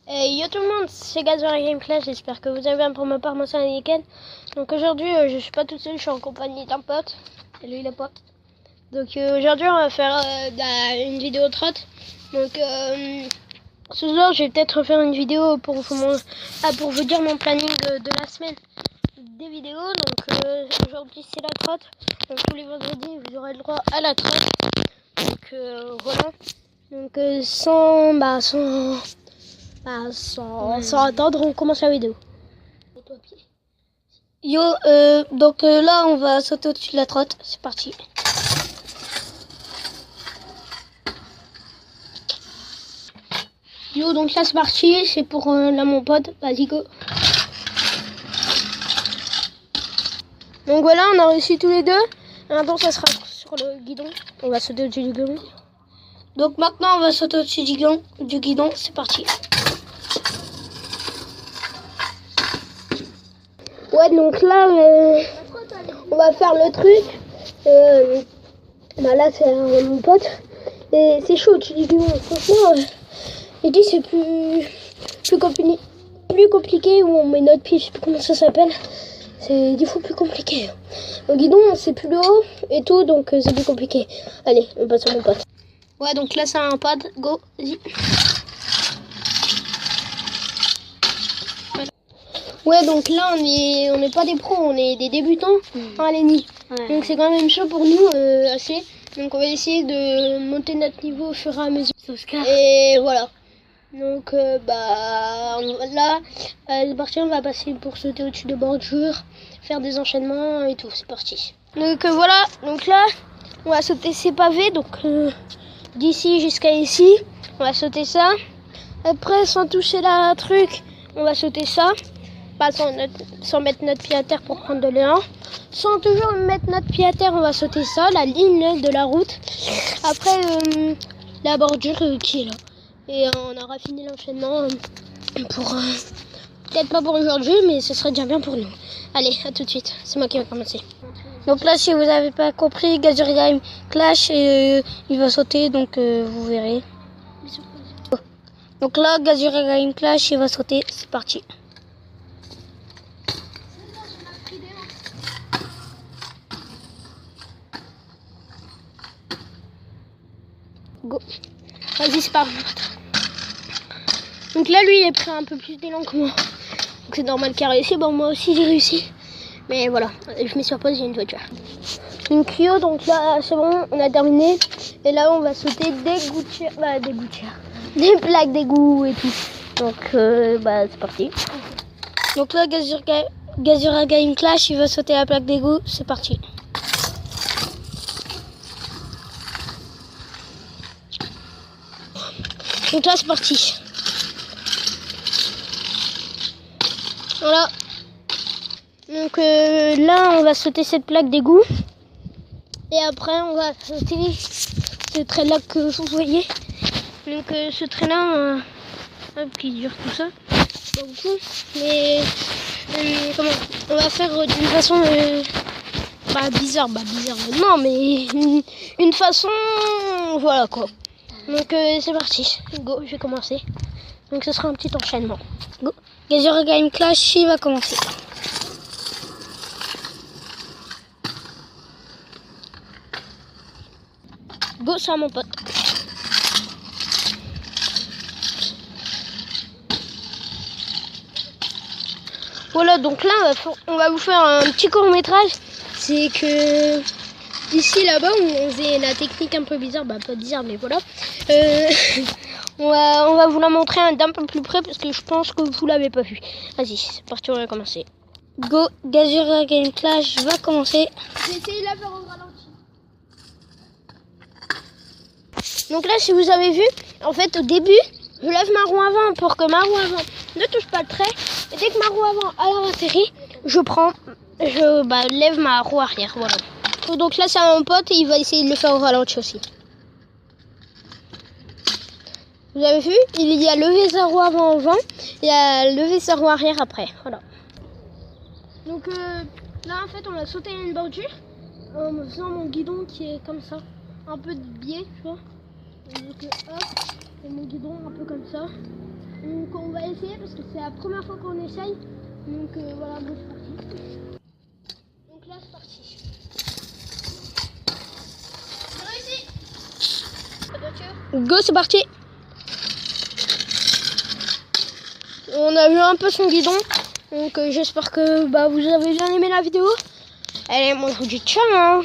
Yo tout le monde, c'est Gazora Game Clash, j'espère que vous allez bien. Pour ma part, moi c'est un week-end. Donc aujourd'hui je suis pas toute seule, je suis en compagnie d'un pote. Et lui il est pote. Donc aujourd'hui on va faire une vidéo trotte. Donc ce soir je vais peut-être refaire une vidéo pour vous dire mon planning de la semaine des vidéos. Donc aujourd'hui c'est la trotte. Donc tous les vendredis vous aurez le droit à la trotte. Donc voilà. Donc sans attendre, on commence la vidéo. Yo, donc là on va sauter au-dessus de la trotte, c'est parti. Yo, donc là c'est parti, c'est pour là mon pote, vas-y go. Donc voilà, on a réussi tous les deux. Maintenant ça sera sur le guidon, on va sauter au-dessus du guidon. Donc maintenant on va sauter au-dessus du guidon, c'est parti. Ouais, donc là on va faire le truc. Là c'est mon pote. Et c'est chaud au-dessus du guidon, franchement. Je dis c'est plus compliqué où on met notre pied, je sais plus comment ça s'appelle. C'est 10 fois plus compliqué. Au guidon c'est plus haut et tout, donc c'est plus compliqué. Allez, on passe à mon pote. Ouais, donc là c'est un pad, go, vas-y. Ouais, donc là on n'est pas des pros, on est des débutants à l'ENI. Ouais. Donc c'est quand même chaud pour nous, assez. Donc on va essayer de monter notre niveau au fur et à mesure. Et voilà. Donc là, c'est parti, on va passer pour sauter au-dessus de bordures, faire des enchaînements et tout, c'est parti. Donc voilà, donc là, on va sauter ces pavés, donc d'ici jusqu'à ici, on va sauter ça. Après, sans toucher la truc, on va sauter ça. Pas sans mettre notre pied à terre pour prendre de l'élan. Sans toujours mettre notre pied à terre, on va sauter ça, la ligne de la route. Après, la bordure qui est là. Et on aura fini l'enchaînement pour... peut-être pas pour aujourd'hui, mais ce serait déjà bien pour nous. Allez, à tout de suite. C'est moi qui vais commencer. Donc là, si vous n'avez pas compris, Gazora Game Clash, il va sauter, donc vous verrez. Donc là, Gazora Game Clash, il va sauter, c'est parti. Go. Vas-y, c'est pas grave. Donc là, lui, il est pris un peu plus d'élan que moi. Donc c'est normal qu'il a réussi. Bon, moi aussi, j'ai réussi. Mais voilà, je mets sur pause, j'ai une voiture. Donc yo, donc là, c'est bon, on a terminé. Et là, on va sauter des gouttières. Des plaques d'égout et tout. Donc, c'est parti. Donc là, Gazora Game Clash, il va sauter la plaque d'égout, c'est parti. Donc là, c'est parti. Voilà. Donc là, on va sauter cette plaque d'égout. Et après, on va sauter ce trait-là que vous voyez. Donc ce trait-là, qui dure tout ça. Pas beaucoup. Mais on va faire d'une façon bizarre. Bizarre, non, mais une façon, voilà quoi. Donc c'est parti. Go, je vais commencer. Donc ce sera un petit enchaînement. Go. Gazora Game Clash, il va commencer. Go, c'est à mon pote. Voilà, donc là, on va vous faire un petit court-métrage. C'est que ici, là-bas, on faisait la technique un peu bizarre. Pas bizarre, mais voilà. On va vous la montrer d'un peu plus près parce que je pense que vous l'avez pas vu. Vas-y, c'est parti, on va commencer. Go, Gazora Game Clash va commencer. J'ai essayé de la faire au ralenti. Donc là, si vous avez vu, en fait, au début, je lève ma roue avant pour que ma roue avant ne touche pas le trait. Et dès que ma roue avant a atterri, je lève ma roue arrière. Voilà. Donc là, c'est mon pote et il va essayer de le faire au ralenti aussi. Vous avez vu, il y a levé sa roue avant et il a levé sa roue arrière après. Voilà. Donc là, en fait, on a sauté une bordure en faisant mon guidon qui est comme ça, un peu de biais, tu vois. Donc hop, et mon guidon un peu comme ça. Donc on va parce que c'est la première fois qu'on essaye. Donc voilà, bon, c'est parti. Donc là, c'est parti. C'est réussi. La voiture. Go, c'est parti. On a vu un peu son guidon. Donc j'espère que vous avez bien aimé la vidéo. Allez, moi je vous dis ciao.